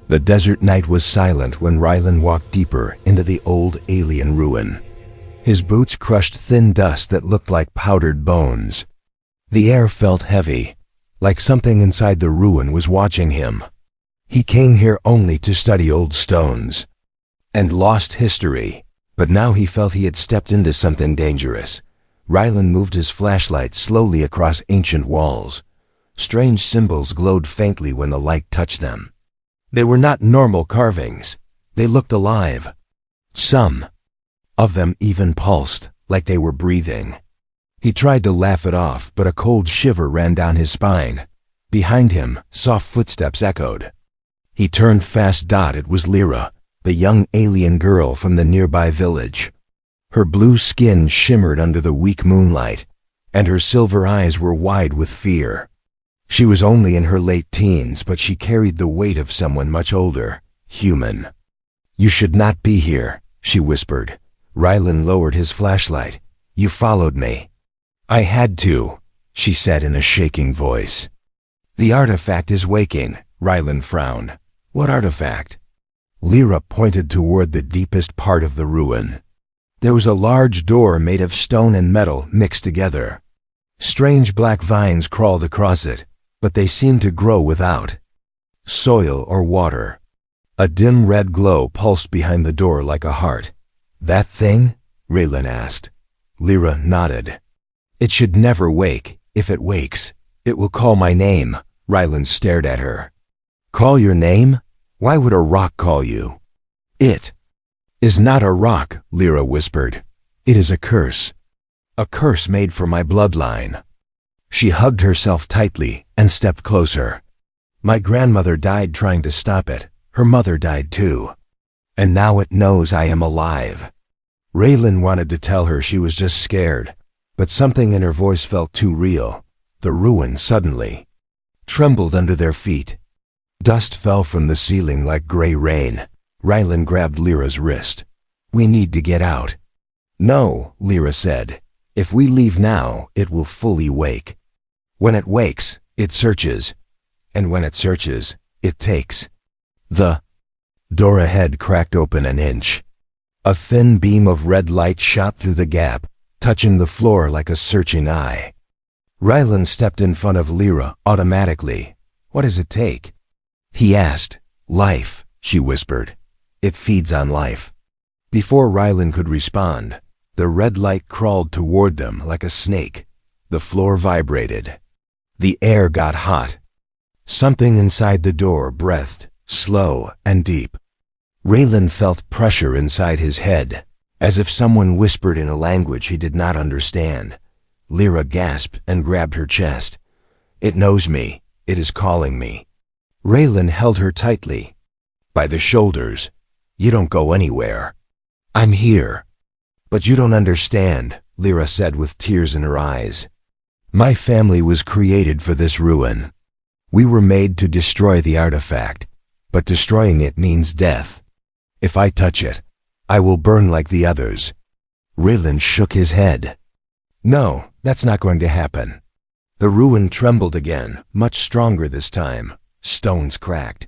The desert night was silent when Rylan walked deeper into the old alien ruin. His boots crushed thin dust that looked like powdered bones. The air felt heavy, like something inside the ruin was watching him. He came here only to study old stones and lost history, but now he felt he had stepped into something dangerous. Rylan moved his flashlight slowly across ancient walls. Strange symbols glowed faintly when the light touched them. They were not normal carvings. They looked alive. Some of them even pulsed, like they were breathing. He tried to laugh it off, but a cold shiver ran down his spine. Behind him, soft footsteps echoed. He turned fast. It was Lyra, the young alien girl from the nearby village. Her blue skin shimmered under the weak moonlight, and her silver eyes were wide with fear. She was only in her late teens, but she carried the weight of someone much older, human. "You should not be here," she whispered. Rylan lowered his flashlight. "You followed me." "I had to," she said in a shaking voice. "The artifact is waking," Rylan frowned. "What artifact?" Lyra pointed toward the deepest part of the ruin. There was a large door made of stone and metal mixed together. Strange black vines crawled across it, but they seemed to grow without soil or water. A dim red glow pulsed behind the door like a heart. "That thing?" Rylan asked. Lyra nodded. "It should never wake. If it wakes, it will call my name." Rylan stared at her. "Call your name? Why would a rock call you?" "It is not a rock," Lyra whispered. "It is a curse. A curse made for my bloodline." She hugged herself tightly and stepped closer. "My grandmother died trying to stop it. Her mother died too. And now it knows I am alive." Rylan wanted to tell her she was just scared, but something in her voice felt too real. The ruin suddenly trembled under their feet. Dust fell from the ceiling like gray rain. Rylan grabbed Lyra's wrist. "We need to get out." "No," Lyra said. "If we leave now, it will fully wake. When it wakes, it searches. And when it searches, it takes." The door ahead cracked open an inch. A thin beam of red light shot through the gap, touching the floor like a searching eye. Rylan stepped in front of Lyra automatically. "What does it take?" he asked. "Life," she whispered. "It feeds on life." Before Rylan could respond, the red light crawled toward them like a snake. The floor vibrated. The air got hot. Something inside the door breathed, slow and deep. Rylan felt pressure inside his head, as if someone whispered in a language he did not understand. Lyra gasped and grabbed her chest. "It knows me. It is calling me." Rylan held her tightly by the shoulders. "You don't go anywhere. I'm here." "But you don't understand," Lyra said with tears in her eyes. "My family was created for this ruin. We were made to destroy the artifact, but destroying it means death. If I touch it, I will burn like the others." Rylan shook his head. "No, that's not going to happen." The ruin trembled again, much stronger this time. Stones cracked.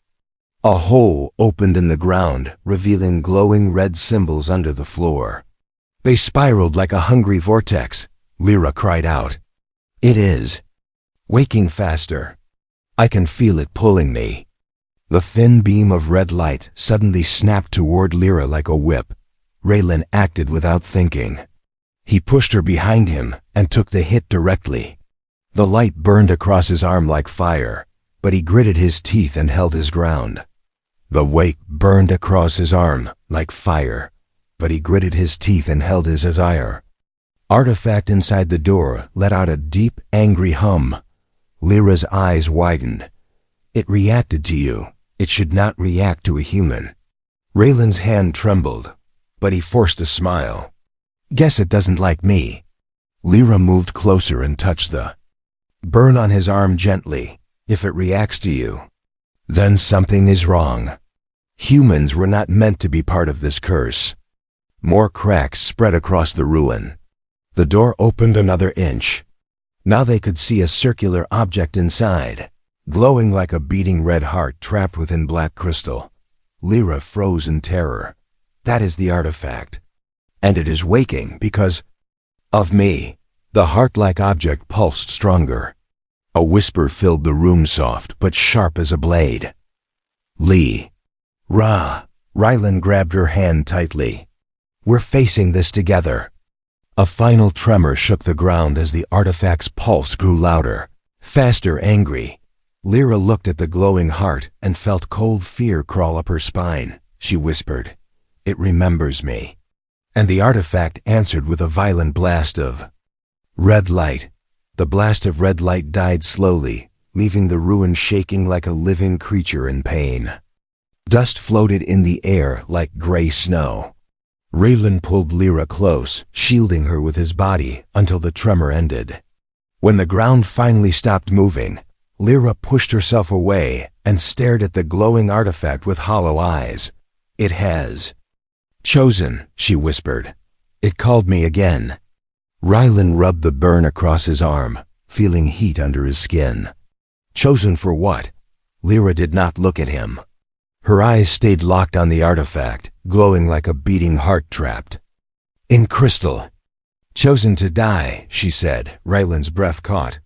A hole opened in the ground, revealing glowing red symbols under the floor. They spiraled like a hungry vortex. Lyra cried out. "It is waking faster. I can feel it pulling me." The thin beam of red light suddenly snapped toward Lyra like a whip. Rylan acted without thinking. He pushed her behind him and took the hit directly. The light burned across his arm like fire, but he gritted his teeth and held his ground. The weight burned across his arm like fire, but he gritted his teeth and held his attire. Artifact inside the door let out a deep, angry hum. Lyra's eyes widened. "It reacted to you. It should not react to a human." Rylan's hand trembled, but he forced a smile. "Guess it doesn't like me." Lyra moved closer and touched the burn on his arm gently. "If it reacts to you, then something is wrong. Humans were not meant to be part of this curse." More cracks spread across the ruin. The door opened another inch. Now they could see a circular object inside. glowing like a beating red heart trapped within black crystal. Lyra froze in terror. That is the artifact. And it is waking because of me. The heart-like object pulsed stronger. A whisper filled the room, soft but sharp as a blade. Lee. Ra. Rylan grabbed her hand tightly. We're facing this together. A final tremor shook the ground as the artifact's pulse grew louder, faster, angry. Lyra looked at the glowing heart and felt cold fear crawl up her spine. She whispered, "It remembers me." And the artifact answered with a violent blast of red light. The blast of red light died slowly, leaving the ruin shaking like a living creature in pain. Dust floated in the air like gray snow. Raylan pulled Lyra close, shielding her with his body until the tremor ended. When the ground finally stopped moving, Lyra pushed herself away and stared at the glowing artifact with hollow eyes. "It has chosen," she whispered. "It called me again." Rylan rubbed the burn across his arm, feeling heat under his skin. Chosen for what? Lyra did not look at him. Her eyes stayed locked on the artifact, glowing like a beating heart trapped in crystal. "Chosen to die," she said. Rylan's breath caught.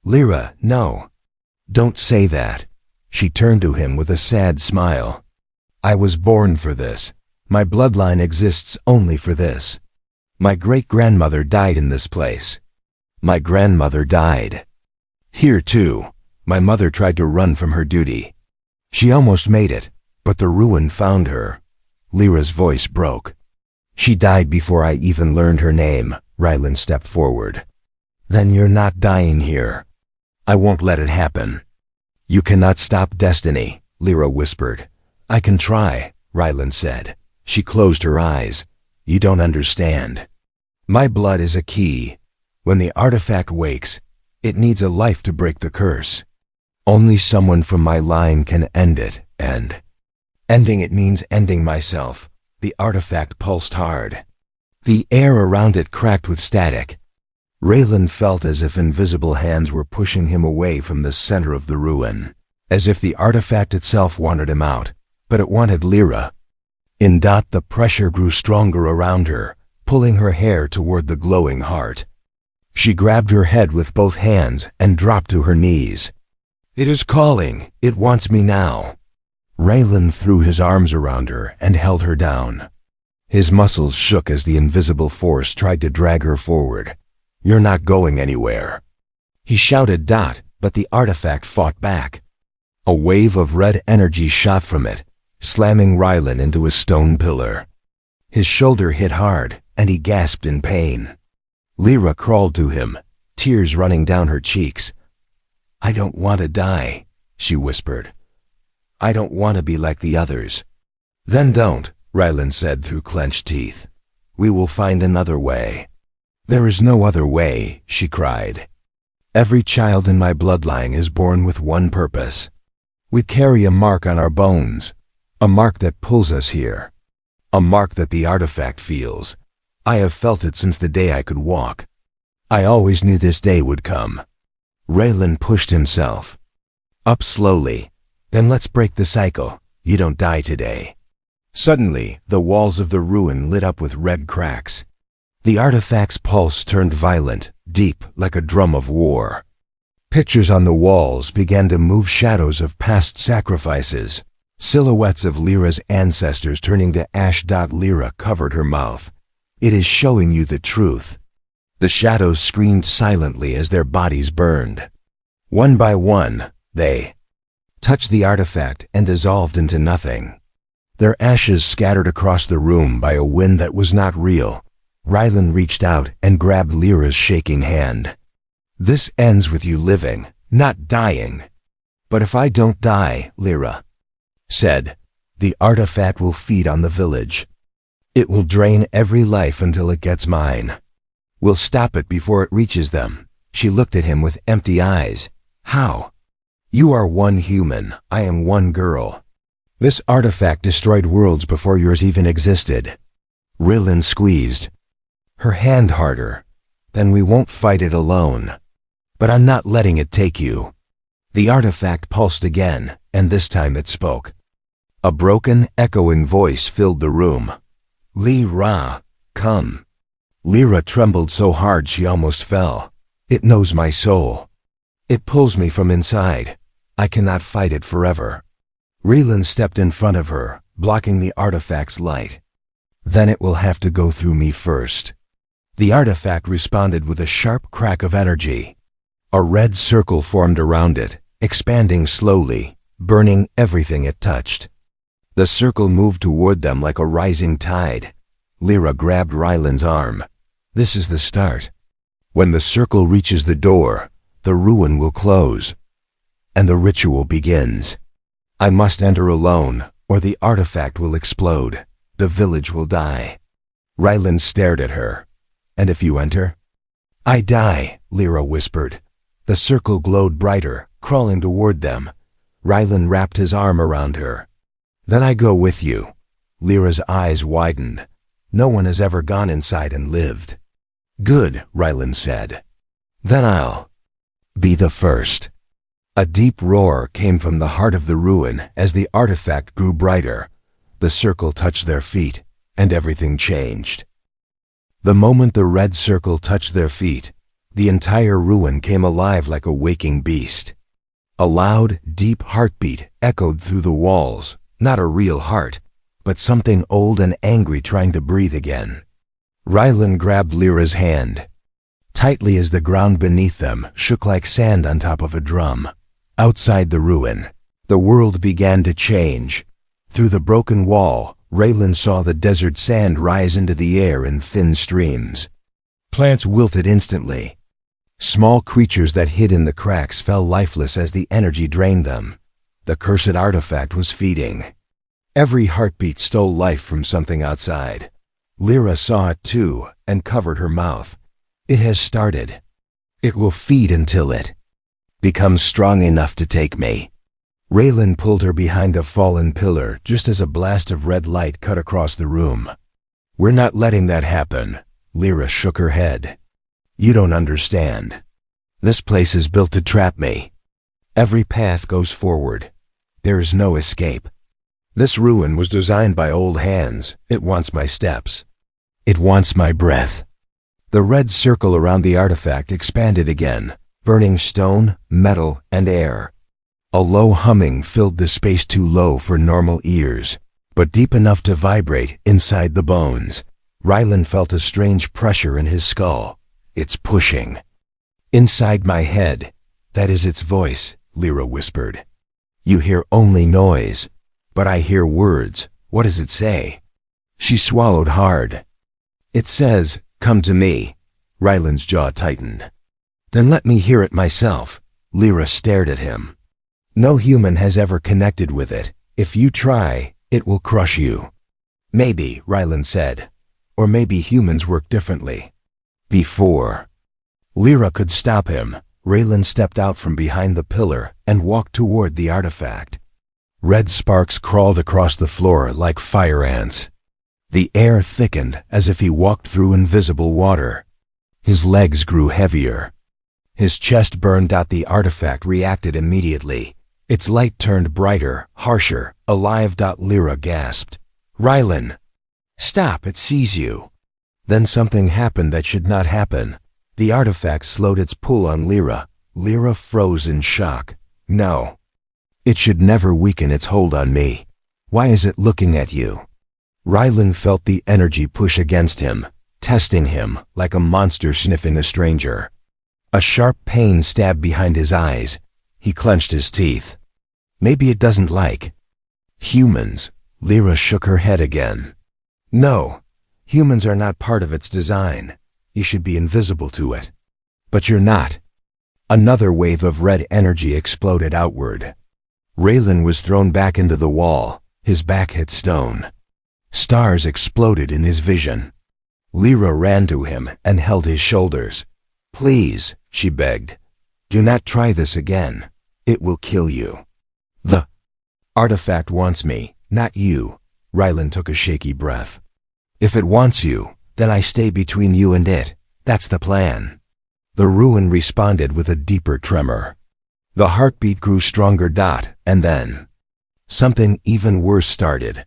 "Lyra, no. Don't say that." She turned to him with a sad smile. "I was born for this. My bloodline exists only for this. My great-grandmother died in this place. My grandmother died here too. My mother tried to run from her duty. She almost made it, but the ruin found her." Lyra's voice broke. "She died before I even learned her name." Rylan stepped forward. "Then you're not dying here. I won't let it happen." "You cannot stop destiny," Lyra whispered. "I can try," Rylan said. She closed her eyes. "You don't understand. My blood is a key. When the artifact wakes, it needs a life to break the curse. Only someone from my line can end it, and ending it means ending myself." The artifact pulsed hard. The air around it cracked with static. Raylan felt as if invisible hands were pushing him away from the center of the ruin, as if the artifact itself wanted him out, but it wanted Lyra. In dot, the pressure grew stronger around her, pulling her hair toward the glowing heart. She grabbed her head with both hands and dropped to her knees. "It is calling. It wants me now." Raylan threw his arms around her and held her down. His muscles shook as the invisible force tried to drag her forward. "You're not going anywhere." He shouted dot, but the artifact fought back. A wave of red energy shot from it, slamming Rylan into a stone pillar. His shoulder hit hard, and he gasped in pain. Lyra crawled to him, tears running down her cheeks. "I don't want to die," she whispered. "I don't want to be like the others." "Then don't," Rylan said through clenched teeth. "We will find another way." "There is no other way," she cried. "Every child in my bloodline is born with one purpose. We carry a mark on our bones, a mark that pulls us here, a mark that the artifact feels. I have felt it since the day I could walk. I always knew this day would come." Raylan pushed himself up slowly. "Then let's break the cycle. You don't die today." Suddenly, the walls of the ruin lit up with red cracks. The artifact's pulse turned violent, deep, like a drum of war. Pictures on the walls began to move, shadows of past sacrifices, silhouettes of Lyra's ancestors turning to ash. Lyra covered her mouth. "It is showing you the truth." The shadows screamed silently as their bodies burned. One by one, they touched the artifact and dissolved into nothing. Their ashes scattered across the room by a wind that was not real. Rylan reached out and grabbed Lyra's shaking hand. "This ends with you living, not dying." "But if I don't die," Lyra said, "the artifact will feed on the village. It will drain every life until it gets mine. We'll stop it before it reaches them." She looked at him with empty eyes. "How? You are one human, I am one girl. This artifact destroyed worlds before yours even existed." Raylan squeezed her hand harder. "Then we won't fight it alone. But I'm not letting it take you." The artifact pulsed again, and this time it spoke. A broken, echoing voice filled the room. Lyra, come. Lyra trembled so hard she almost fell. It knows my soul. It pulls me from inside. I cannot fight it forever. Raylan stepped in front of her, blocking the artifact's light. Then it will have to go through me first. The artifact responded with a sharp crack of energy. A red circle formed around it, expanding slowly, burning everything it touched. The circle moved toward them like a rising tide. Lyra grabbed Raylan's arm. This is the start. When the circle reaches the door, the ruin will close, and the ritual begins. I must enter alone, or the artifact will explode. The village will die. Raylan stared at her. And if you enter? I die, Lyra whispered. The circle glowed brighter, crawling toward them. Raylan wrapped his arm around her. Then I go with you. Lyra's eyes widened. No one has ever gone inside and lived. Good, Raylan said. Then I'll be the first. A deep roar came from the heart of the ruin as the artifact grew brighter. The circle touched their feet, and everything changed. The moment the red circle touched their feet, the entire ruin came alive like a waking beast. A loud, deep heartbeat echoed through the walls, not a real heart, but something old and angry trying to breathe again. Raylan grabbed Lyra's hand. Tightly as the ground beneath them shook like sand on top of a drum. Outside the ruin, the world began to change. Through the broken wall, Raylan saw the desert sand rise into the air in thin streams. Plants wilted instantly. Small creatures that hid in the cracks fell lifeless as the energy drained them. The cursed artifact was feeding. Every heartbeat stole life from something outside. Lyra saw it too and covered her mouth. It has started. It will feed until it becomes strong enough to take me. Raylan pulled her behind a fallen pillar just as a blast of red light cut across the room. We're not letting that happen. Lyra shook her head. You don't understand. This place is built to trap me. Every path goes forward. There is no escape. This ruin was designed by old hands. It wants my steps. It wants my breath. The red circle around the artifact expanded again, burning stone, metal, and air. A low humming filled the space too low for normal ears, but deep enough to vibrate inside the bones. Raylan felt a strange pressure in his skull. It's pushing. Inside my head. That is its voice, Lyra whispered. You hear only noise, but I hear words. What does it say? She swallowed hard. It says, come to me. Raylan's jaw tightened. Then let me hear it myself. Lyra stared at him. No human has ever connected with it. If you try, it will crush you. Maybe, Raylan said. Or maybe humans work differently. Before Lyra could stop him, Raylan stepped out from behind the pillar and walked toward the artifact. Red sparks crawled across the floor like fire ants. The air thickened as if he walked through invisible water. His legs grew heavier. His chest burned. The artifact reacted immediately. Its light turned brighter, harsher, alive. Lyra gasped. Raylan! Stop, it sees you. Then something happened that should not happen. The artifact slowed its pull on Lyra. Lyra froze in shock. No. It should never weaken its hold on me. Why is it looking at you? Raylan felt the energy push against him, testing him like a monster sniffing a stranger. A sharp pain stabbed behind his eyes. He clenched his teeth. Maybe it doesn't like humans. Lyra shook her head again. No, humans are not part of its design. You should be invisible to it. But you're not. Another wave of red energy exploded outward. Raylan was thrown back into the wall. His back hit stone. Stars exploded in his vision. Lyra ran to him and held his shoulders. Please, she begged. Do not try this again. It will kill you. The artifact wants me, not you. Raylan took a shaky breath. If it wants you, then I stay between you and it. That's the plan. The ruin responded with a deeper tremor. The heartbeat grew stronger, and then something even worse started.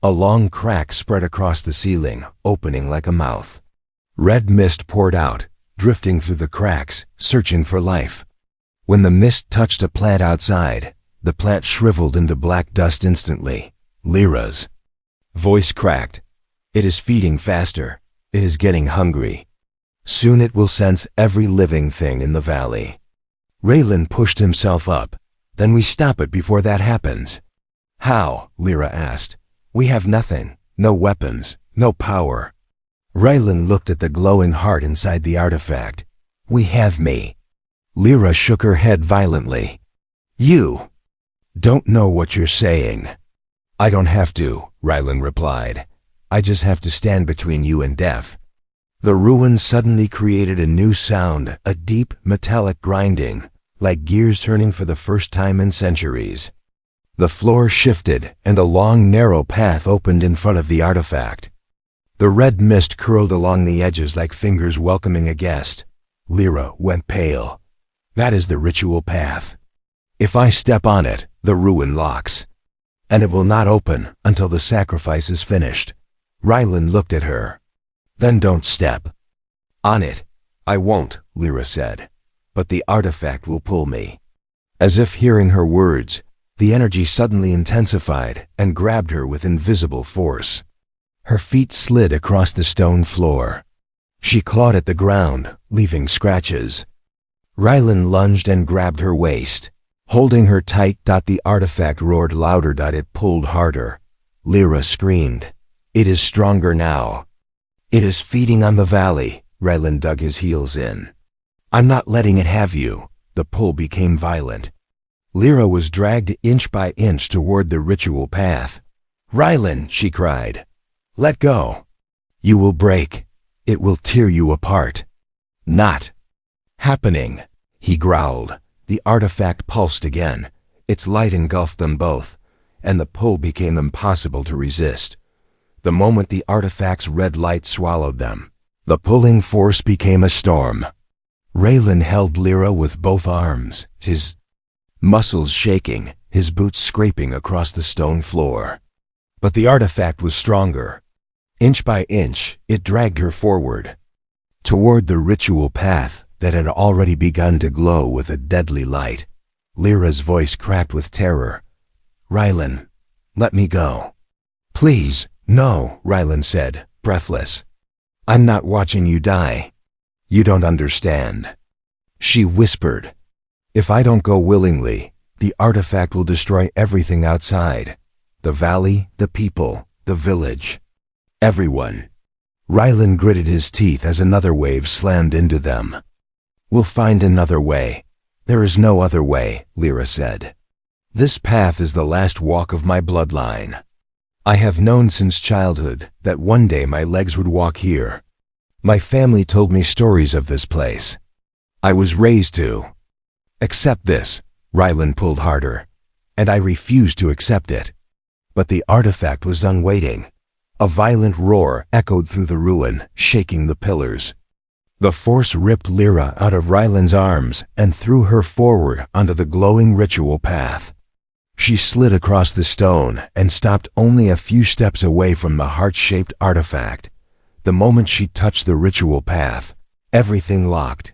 A long crack spread across the ceiling, opening like a mouth. Red mist poured out, drifting through the cracks, searching for life. When the mist touched a plant outside, the plant shriveled into black dust instantly. Lyra's voice cracked. It is feeding faster. It is getting hungry. Soon it will sense every living thing in the valley. Raylan pushed himself up. Then we stop it before that happens. How? Lyra asked. We have nothing. No weapons. No power. Raylan looked at the glowing heart inside the artifact. We have me. Lyra shook her head violently. You don't know what you're saying. I don't have to, Raylan replied. I just have to stand between you and death. The ruin suddenly created a new sound, a deep, metallic grinding, like gears turning for the first time in centuries. The floor shifted, and a long, narrow path opened in front of the artifact. The red mist curled along the edges like fingers welcoming a guest. Lyra went pale. That is the ritual path. If I step on it, the ruin locks. And it will not open until the sacrifice is finished. Raylan looked at her. Then don't step on it. I won't, Lyra said. But the artifact will pull me. As if hearing her words, the energy suddenly intensified and grabbed her with invisible force. Her feet slid across the stone floor. She clawed at the ground, leaving scratches. Raylan lunged and grabbed her waist. Holding her tight, the artifact roared louder. It pulled harder. Lyra screamed. It is stronger now. It is feeding on the valley. Raylan dug his heels in. I'm not letting it have you. The pull became violent. Lyra was dragged inch by inch toward the ritual path. Raylan, she cried. Let go. You will break. It will tear you apart. Not happening, he growled. The artifact pulsed again. Its light engulfed them both, and the pull became impossible to resist. The moment the artifact's red light swallowed them, the pulling force became a storm. Raylan held Lyra with both arms, his muscles shaking, his boots scraping across the stone floor. But the artifact was stronger. Inch by inch, it dragged her forward, toward the ritual path that had already begun to glow with a deadly light. Lyra's voice cracked with terror. Raylan, let me go. Please, no, Raylan said, breathless. I'm not watching you die. You don't understand. She whispered. If I don't go willingly, the artifact will destroy everything outside. The valley, the people, the village. Everyone. Raylan gritted his teeth as another wave slammed into them. We'll find another way. There is no other way, Lyra said. This path is the last walk of my bloodline. I have known since childhood that one day my legs would walk here. My family told me stories of this place. I was raised to accept this. Raylan pulled harder, and I refused to accept it. But the artifact was done waiting. A violent roar echoed through the ruin, shaking the pillars. The force ripped Lyra out of Raylan's arms and threw her forward onto the glowing ritual path. She slid across the stone and stopped only a few steps away from the heart-shaped artifact. The moment she touched the ritual path, everything locked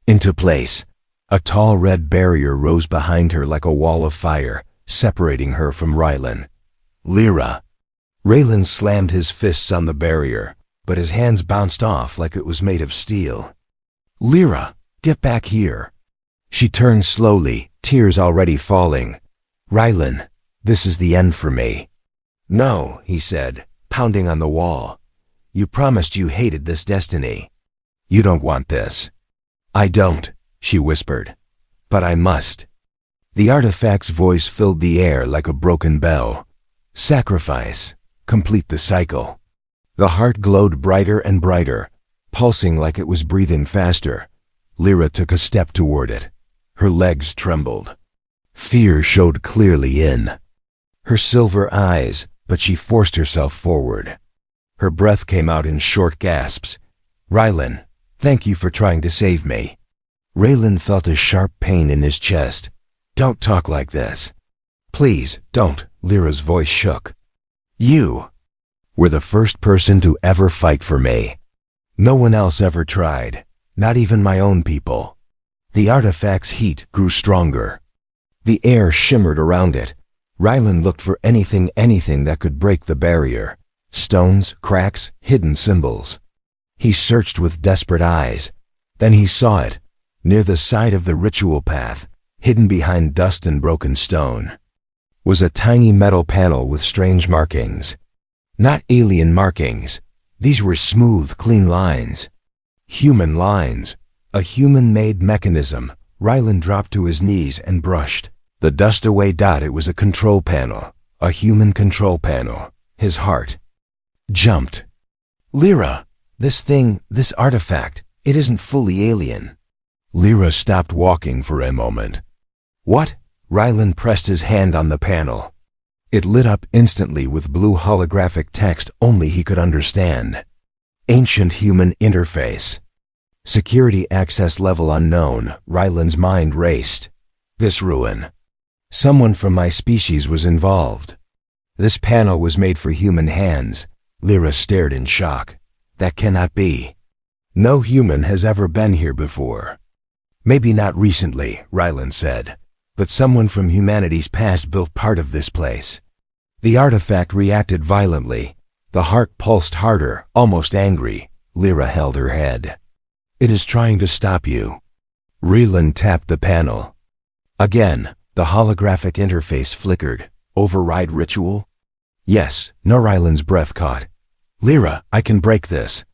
into place. A tall red barrier rose behind her like a wall of fire, separating her from Raylan. Lyra. Raylan slammed his fists on the barrier, but his hands bounced off like it was made of steel. Lyra, get back here. She turned slowly, tears already falling. Raylan, this is the end for me. No, he said, pounding on the wall. You promised you hated this destiny. You don't want this. I don't, she whispered. But I must. The artifact's voice filled the air like a broken bell. Sacrifice. Complete the cycle. The heart glowed brighter and brighter, pulsing like it was breathing faster. Lyra took a step toward it. Her legs trembled. Fear showed clearly in her silver eyes, but she forced herself forward. Her breath came out in short gasps. Raylan, thank you for trying to save me. Raylan felt a sharp pain in his chest. Don't talk like this. Please, don't, Lyra's voice shook. You were the first person to ever fight for me. No one else ever tried, not even my own people. The artifact's heat grew stronger. The air shimmered around it. Raylan looked for anything that could break the barrier. Stones, cracks, hidden symbols. He searched with desperate eyes. Then he saw it, near the side of the ritual path, hidden behind dust and broken stone, was a tiny metal panel with strange markings. Not alien markings. These were smooth, clean lines. Human lines. A human-made mechanism. Raylan dropped to his knees and brushed the dust away. It was a control panel. A human control panel. His heart jumped. Lyra, this artifact, it isn't fully alien. Lyra stopped walking for a moment. What? Raylan pressed his hand on the panel. It lit up instantly with blue holographic text only he could understand. Ancient human interface. Security access level unknown. Raylan's mind raced. This ruin. Someone from my species was involved. This panel was made for human hands. Lyra stared in shock. That cannot be. No human has ever been here before. Maybe not recently, Raylan said, but someone from humanity's past built part of this place. The artifact reacted violently. The heart pulsed harder, almost angry. Lyra held her head. It is trying to stop you. Raylan tapped the panel. Again, the holographic interface flickered. Override ritual? Yes, no. Raylan's breath caught. Lyra, I can break this.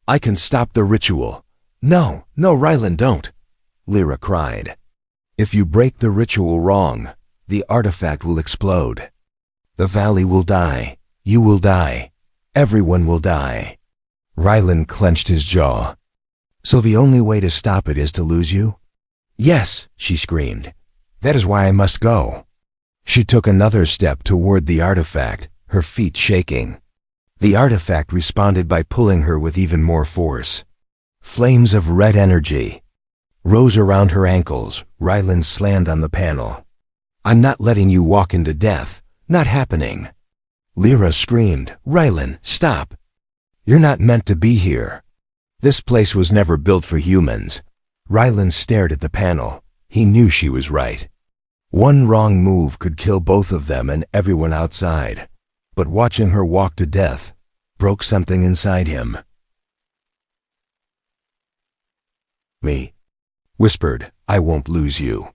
I can stop the ritual. No, Raylan, don't. Lyra cried. If you break the ritual wrong, the artifact will explode. The valley will die. You will die. Everyone will die. Raylan clenched his jaw. So the only way to stop it is to lose you? Yes, she screamed. That is why I must go. She took another step toward the artifact, her feet shaking. The artifact responded by pulling her with even more force. Flames of red energy rose around her ankles. Raylan slammed on the panel. I'm not letting you walk into death. Not happening. Lyra screamed. Raylan, stop. You're not meant to be here. This place was never built for humans. Raylan stared at the panel. He knew she was right. One wrong move could kill both of them and everyone outside. But watching her walk to death broke something inside him. Me whispered, I won't lose you.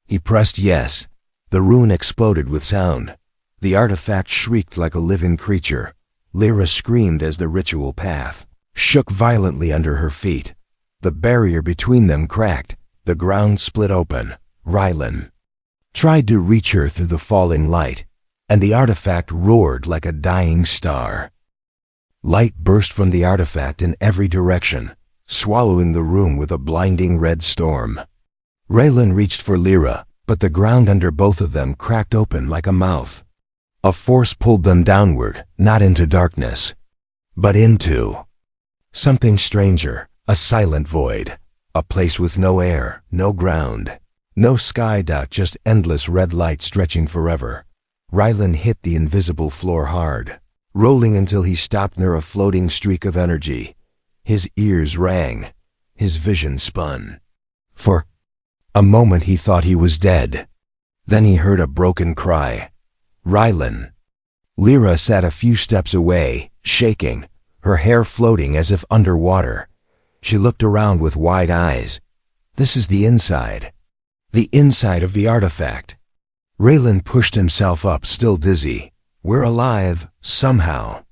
He pressed yes. The rune exploded with sound. The artifact shrieked like a living creature. Lyra screamed as the ritual path shook violently under her feet. The barrier between them cracked. The ground split open. Raylan tried to reach her through the falling light, and the artifact roared like a dying star. Light burst from the artifact in every direction, swallowing the room with a blinding red storm. Raylan reached for Lyra, but the ground under both of them cracked open like a mouth. A force pulled them downward, not into darkness, but into something stranger, a silent void, a place with no air, no ground, no sky. Just endless red light stretching forever. Raylan hit the invisible floor hard, rolling until he stopped near a floating streak of energy. His ears rang. His vision spun. For a moment he thought he was dead. Then he heard a broken cry. Raylan. Lyra sat a few steps away, shaking, her hair floating as if underwater. She looked around with wide eyes. This is the inside. The inside of the artifact. Raylan pushed himself up, still dizzy. We're alive, somehow.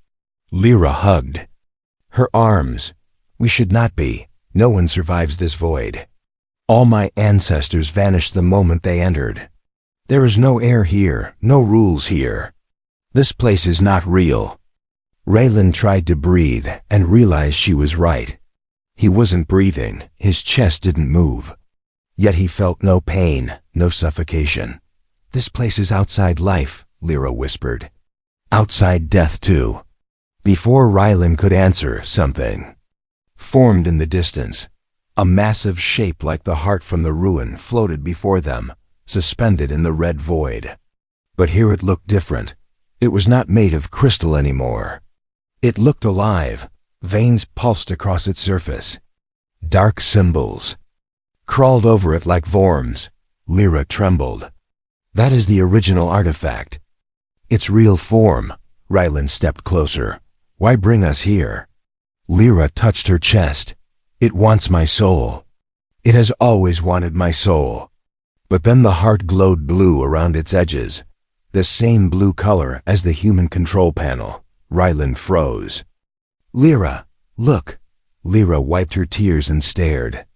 Lyra hugged her arms. We should not be. No one survives this void. All my ancestors vanished the moment they entered. There is no air here, no rules here. This place is not real. Raylan tried to breathe and realized she was right. He wasn't breathing, his chest didn't move. Yet he felt no pain, no suffocation. This place is outside life, Lyra whispered. Outside death too. Before Raylan could answer, something formed in the distance. A massive shape like the heart from the ruin floated before them, suspended in the red void. But here it looked different. It was not made of crystal anymore. It looked alive. Veins pulsed across its surface. Dark symbols crawled over it like worms. Lyra trembled. That is the original artifact. Its real form. Rylan stepped closer. Why bring us here? Lyra touched her chest. It wants my soul. It has always wanted my soul. But then the heart glowed blue around its edges, the same blue color as the human control panel. Rylan froze. Lyra, look. Lyra wiped her tears and stared.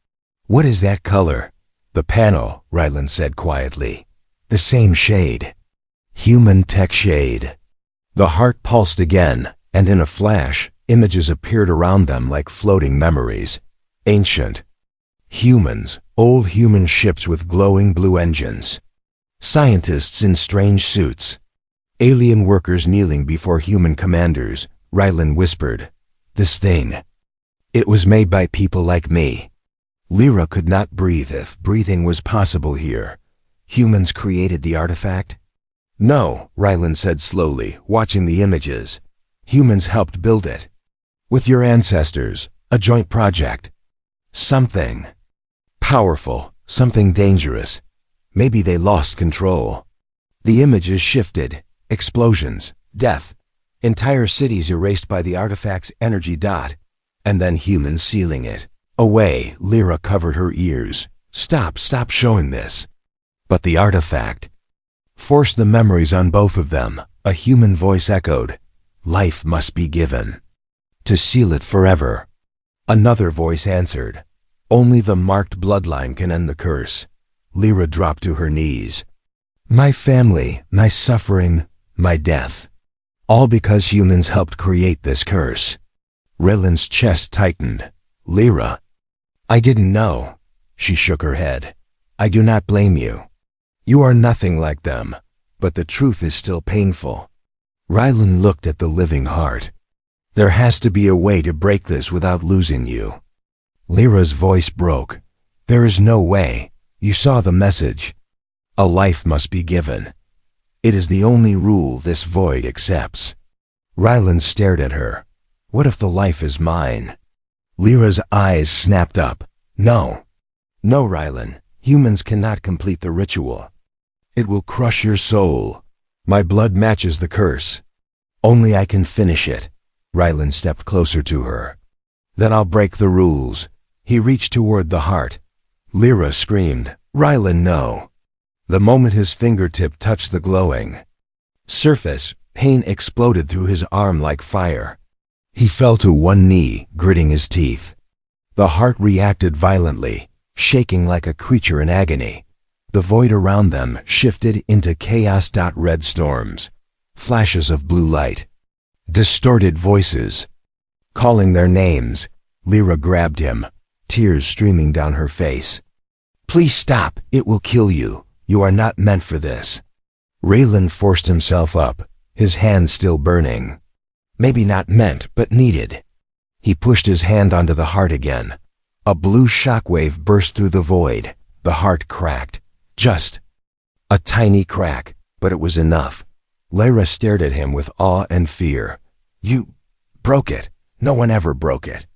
What is that color? The panel, Rylan said quietly. The same shade. Human tech shade. The heart pulsed again, and in a flash, images appeared around them like floating memories. Ancient. Humans, old human ships with glowing blue engines. Scientists in strange suits. Alien workers kneeling before human commanders. Rylan whispered. This thing. It was made by people like me. Lyra could not breathe if breathing was possible here. Humans created the artifact? No, Rylan said slowly, watching the images. Humans helped build it. With your ancestors, a joint project. Something powerful, something dangerous. Maybe they lost control. The images shifted. Explosions, death, entire cities erased by the artifact's energy dot, and then humans sealing it. Away, Lyra covered her ears. Stop showing this. But the artifact forced the memories on both of them. A human voice echoed. Life must be given. To seal it forever. Another voice answered. Only the marked bloodline can end the curse. Lyra dropped to her knees. My family, my suffering, my death. All because humans helped create this curse. Rylan's chest tightened. Lyra. I didn't know. She shook her head. I do not blame you. You are nothing like them, but the truth is still painful. Rylan looked at the living heart. There has to be a way to break this without losing you. Lyra's voice broke. There is no way. You saw the message. A life must be given. It is the only rule this void accepts. Rylan stared at her. What if the life is mine? Lyra's eyes snapped up. No. No, Rylan. Humans cannot complete the ritual. It will crush your soul. My blood matches the curse. Only I can finish it. Rylan stepped closer to her. Then I'll break the rules. He reached toward the heart. Lyra screamed, Rylan, no. The moment his fingertip touched the glowing surface, pain exploded through his arm like fire. He fell to one knee, gritting his teeth. The heart reacted violently, shaking like a creature in agony. The void around them shifted into chaos. Red storms, flashes of blue light, distorted voices, calling their names. Lyra grabbed him, tears streaming down her face. Please stop, it will kill you. You are not meant for this. Raylan forced himself up, his hands still burning. Maybe not meant, but needed. He pushed his hand onto the heart again. A blue shockwave burst through the void. The heart cracked. Just a tiny crack, but it was enough. Lyra stared at him with awe and fear. You broke it. No one ever broke it.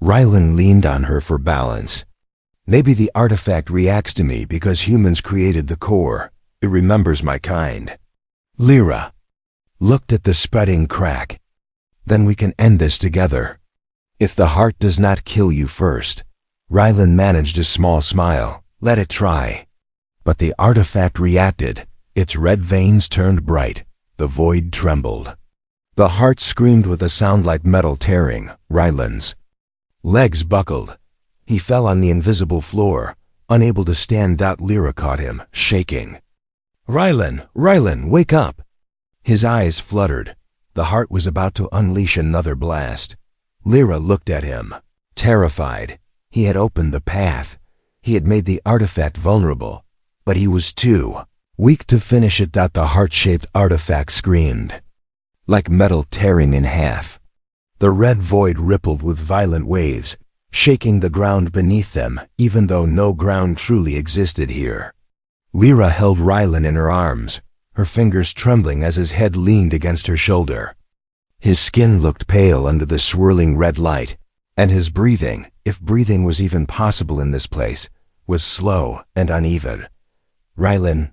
Rylan leaned on her for balance. Maybe the artifact reacts to me because humans created the core. It remembers my kind. Lyra looked at the spreading crack. Then we can end this together. If the heart does not kill you first. Rylan managed a small smile. Let it try. But the artifact reacted. Its red veins turned bright. The void trembled. The heart screamed with a sound like metal tearing. Rylan's legs buckled. He fell on the invisible floor, unable to stand. Lyra caught him, shaking. Rylan, wake up! His eyes fluttered. The heart was about to unleash another blast. Lyra looked at him, terrified. He had opened the path. He had made the artifact vulnerable, but he was too weak to finish it. The heart-shaped artifact screamed, like metal tearing in half. The red void rippled with violent waves, shaking the ground beneath them, even though no ground truly existed here. Lyra held Rylan in her arms, her fingers trembling as his head leaned against her shoulder. His skin looked pale under the swirling red light, and his breathing, if breathing was even possible in this place, was slow and uneven. "Rylan,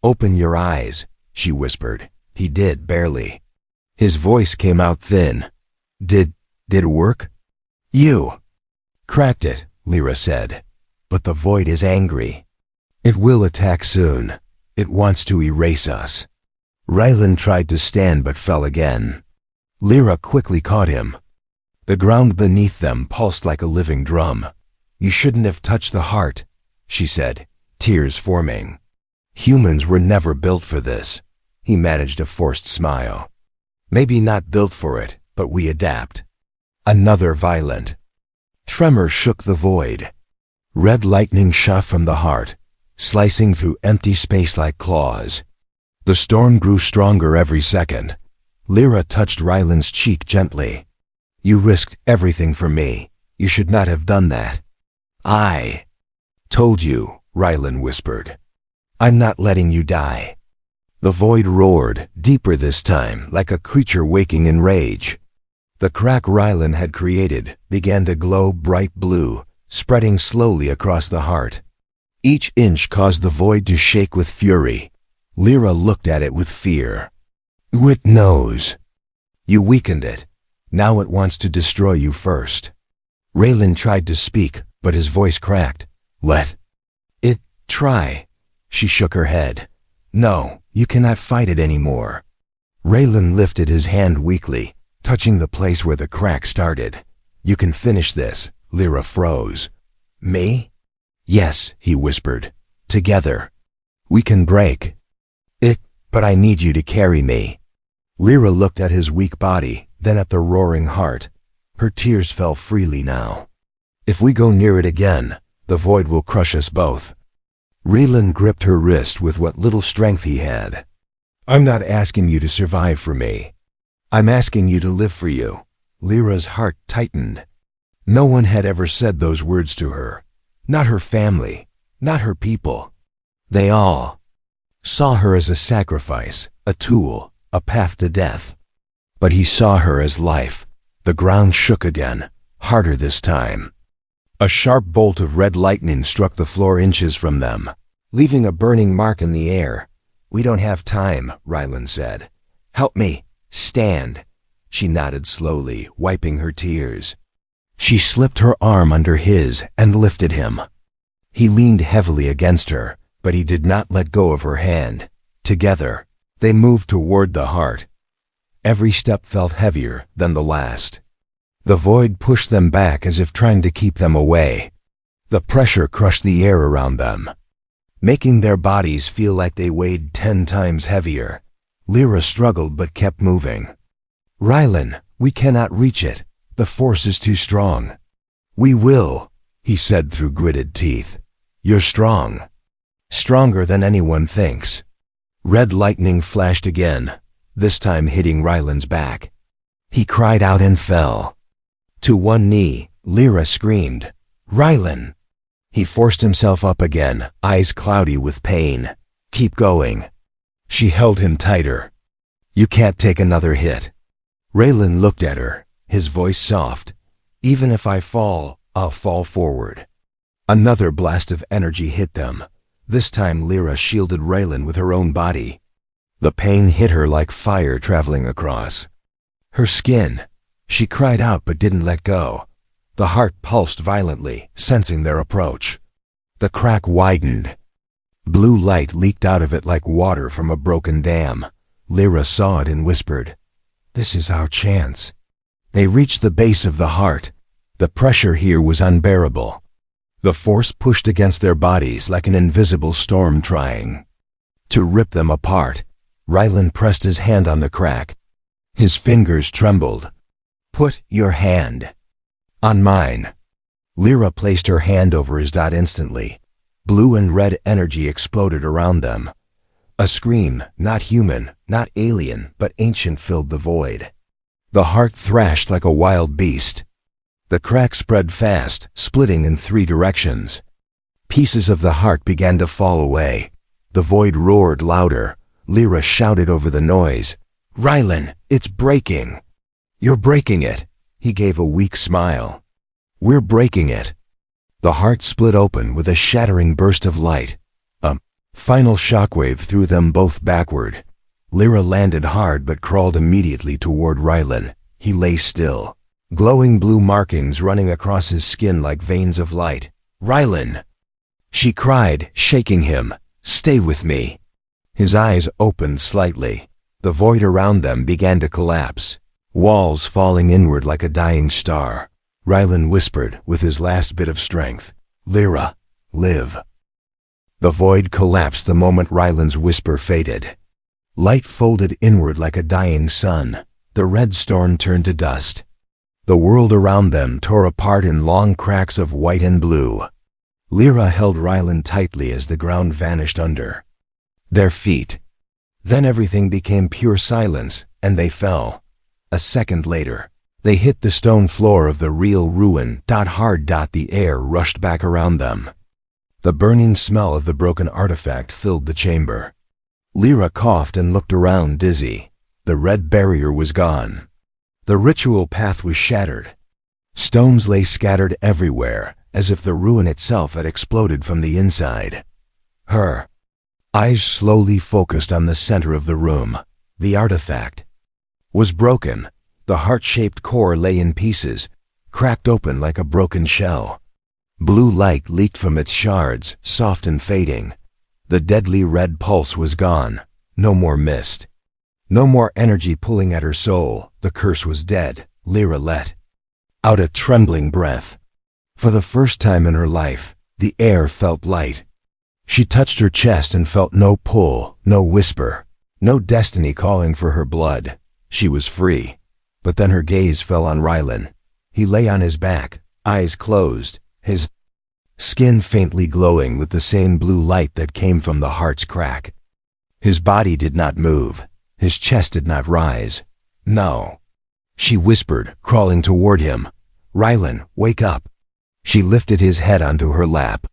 open your eyes," she whispered. He did, barely. His voice came out thin. Did it work?" "You cracked it," Lyra said. "But the void is angry. It will attack soon. It wants to erase us." Rylan tried to stand but fell again. Lyra quickly caught him. The ground beneath them pulsed like a living drum. "You shouldn't have touched the heart," she said, tears forming. "Humans were never built for this." He managed a forced smile. "Maybe not built for it, but we adapt." Another violent tremor shook the void. Red lightning shot from the heart, slicing through empty space like claws. The storm grew stronger every second. Lyra touched Rylan's cheek gently. "You risked everything for me. You should not have done that." "I told you," Rylan whispered. "I'm not letting you die." The void roared, deeper this time, like a creature waking in rage. The crack Rylan had created began to glow bright blue, spreading slowly across the heart. Each inch caused the void to shake with fury. Lyra looked at it with fear. "It knows. You weakened it. Now it wants to destroy you first." Raylan tried to speak, but his voice cracked. "Let it try." She shook her head. "No, you cannot fight it anymore." Raylan lifted his hand weakly, touching the place where the crack started. "You can finish this." Lyra froze. "Me?" "Yes," he whispered. "Together. We can break it, but I need you to carry me." Lyra looked at his weak body, then at the roaring heart. Her tears fell freely now. "If we go near it again, the void will crush us both." Raylan gripped her wrist with what little strength he had. "I'm not asking you to survive for me. I'm asking you to live for you." Lyra's heart tightened. No one had ever said those words to her. Not her family, not her people. They all saw her as a sacrifice, a tool, a path to death. But he saw her as life. The ground shook again, harder this time. A sharp bolt of red lightning struck the floor inches from them, leaving a burning mark in the air. "We don't have time," Rylan said. "Help me. Stand." She nodded slowly, wiping her tears. She slipped her arm under his and lifted him. He leaned heavily against her, but he did not let go of her hand. Together, they moved toward the heart. Every step felt heavier than the last. The void pushed them back as if trying to keep them away. The pressure crushed the air around them, making their bodies feel like they weighed 10 times heavier. Lyra struggled but kept moving. "Rylan, we cannot reach it. The force is too strong." "We will," he said through gritted teeth. "You're strong. Stronger than anyone thinks." Red lightning flashed again, this time hitting Rylan's back. He cried out and fell. To one knee, Lyra screamed, "Rylan!" He forced himself up again, eyes cloudy with pain. "Keep going." She held him tighter. "You can't take another hit." Raylan looked at her, his voice soft. "Even if I fall, I'll fall forward." Another blast of energy hit them. This time Lyra shielded Raylan with her own body. The pain hit her like fire traveling across her skin. She cried out but didn't let go. The heart pulsed violently, sensing their approach. The crack widened. Blue light leaked out of it like water from a broken dam. Lyra saw it and whispered, "This is our chance." They reached the base of the heart. The pressure here was unbearable. The force pushed against their bodies like an invisible storm trying to rip them apart. Rylan pressed his hand on the crack. His fingers trembled. "Put your hand on mine." Lyra placed her hand over his dot instantly. Blue and red energy exploded around them. A scream, not human, not alien, but ancient, filled the void. The heart thrashed like a wild beast. The crack spread fast, splitting in 3 directions. Pieces of the heart began to fall away. The void roared louder. Lyra shouted over the noise, "Rylan, it's breaking!" "You're breaking it!" He gave a weak smile. "We're breaking it!" The heart split open with a shattering burst of light. A final shockwave threw them both backward. Lyra landed hard but crawled immediately toward Rylan. He lay still, glowing blue markings running across his skin like veins of light. "Rylan!" She cried, shaking him. "Stay with me." His eyes opened slightly. The void around them began to collapse, walls falling inward like a dying star. Rylan whispered with his last bit of strength, "Lyra, live." The void collapsed the moment Rylan's whisper faded. Light folded inward like a dying sun. The red storm turned to dust. The world around them tore apart in long cracks of white and blue. Lyra held Rylan tightly as the ground vanished under their feet. Then everything became pure silence, and they fell. A second later, they hit the stone floor of the real ruin. Hard. The air rushed back around them. The burning smell of the broken artifact filled the chamber. Lyra coughed and looked around, dizzy. The red barrier was gone. The ritual path was shattered. Stones lay scattered everywhere, as if the ruin itself had exploded from the inside. Her eyes slowly focused on the center of the room. The artifact was broken. The heart-shaped core lay in pieces, cracked open like a broken shell. Blue light leaked from its shards, soft and fading. The deadly red pulse was gone. No more mist. No more energy pulling at her soul. The curse was dead. Lyra let out a trembling breath. For the first time in her life, the air felt light. She touched her chest and felt no pull, no whisper, no destiny calling for her blood. She was free. But then her gaze fell on Rylan. He lay on his back, eyes closed, his skin faintly glowing with the same blue light that came from the heart's crack. His body did not move. His chest did not rise. "No," she whispered, crawling toward him. "Rylan, wake up." She lifted his head onto her lap.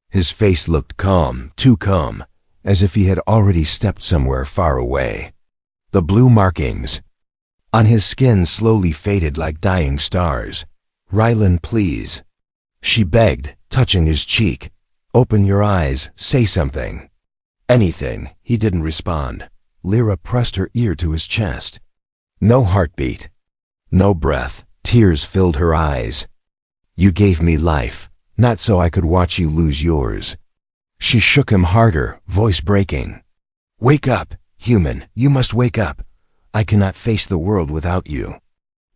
His face looked calm, too calm, as if he had already stepped somewhere far away. The blue markings on his skin slowly faded like dying stars. "Rylan, please," she begged, touching his cheek. "Open your eyes, say something." "Anything." He didn't respond. Lyra pressed her ear to his chest. No heartbeat. No breath. Tears filled her eyes. "You gave me life, not so I could watch you lose yours." She shook him harder, voice breaking. "Wake up, human, you must wake up. I cannot face the world without you."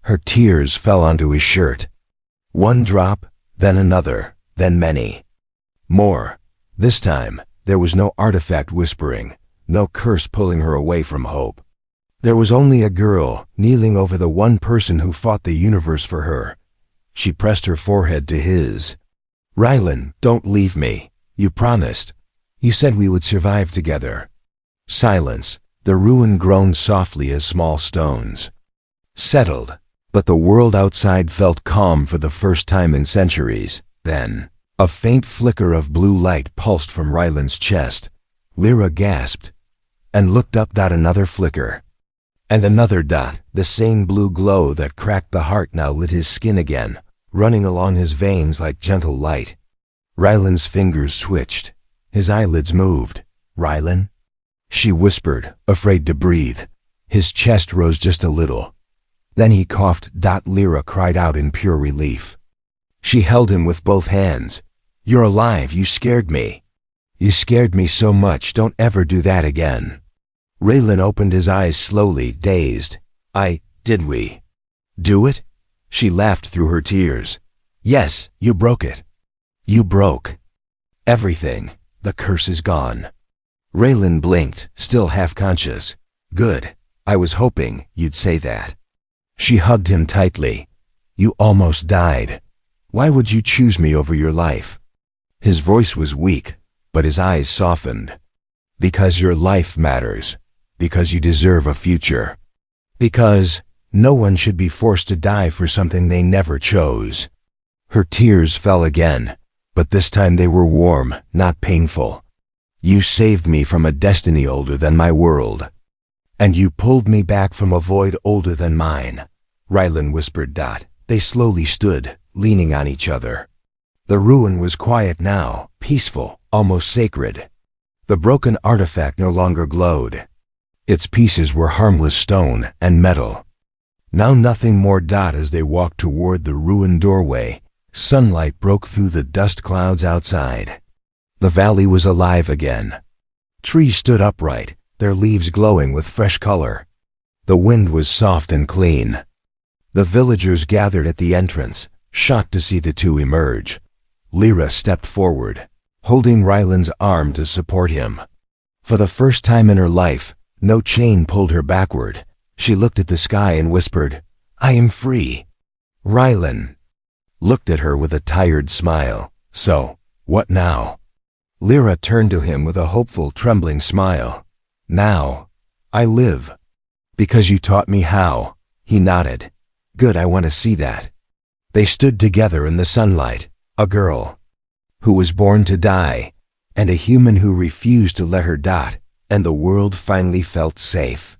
Her tears fell onto his shirt. One drop, then another, then many. More. This time, there was no artifact whispering, no curse pulling her away from hope. There was only a girl, kneeling over the one person who fought the universe for her. She pressed her forehead to his. "Rylan, don't leave me. You promised. You said we would survive together." Silence. The ruin groaned softly as small stones settled, but the world outside felt calm for the first time in centuries. Then, a faint flicker of blue light pulsed from Rylan's chest. Lyra gasped and looked up. Another flicker. And another dot. The same blue glow that cracked the heart now lit his skin again, running along his veins like gentle light. Rylan's fingers switched. His eyelids moved. "Rylan?" she whispered, afraid to breathe. His chest rose just a little. Then he coughed. Lyra cried out in pure relief. She held him with both hands. "You're alive. You scared me. You scared me so much. Don't ever do that again." Rylan opened his eyes slowly, dazed. Did we do it?" She laughed through her tears. "Yes, you broke it. You broke everything. The curse is gone." Rylan blinked, still half-conscious. "Good. I was hoping you'd say that." She hugged him tightly. "You almost died. Why would you choose me over your life?" His voice was weak, but his eyes softened. "Because your life matters. Because you deserve a future. Because No one should be forced to die for something they never chose. Her tears fell again, but this time they were warm, not painful. You saved me from a destiny older than my world. And you pulled me back from a void older than mine, Rylan whispered. They slowly stood, leaning on each other. The ruin was quiet now, peaceful, almost sacred. The broken artifact no longer glowed. Its pieces were harmless stone and metal. Now nothing more. As they walked toward the ruined doorway, sunlight broke through the dust clouds outside. The valley was alive again. Trees stood upright, their leaves glowing with fresh color. The wind was soft and clean. The villagers gathered at the entrance, shocked to see the two emerge. Lyra stepped forward, holding Rylan's arm to support him. For the first time in her life, no chain pulled her backward. She looked at the sky and whispered, "I am free." Rylan looked at her with a tired smile. "So, what now?" Lyra turned to him with a hopeful, trembling smile. "Now, I live. Because you taught me how." He nodded. "Good, I want to see that." They stood together in the sunlight, a girl who was born to die, and a human who refused to let her die, and the world finally felt safe.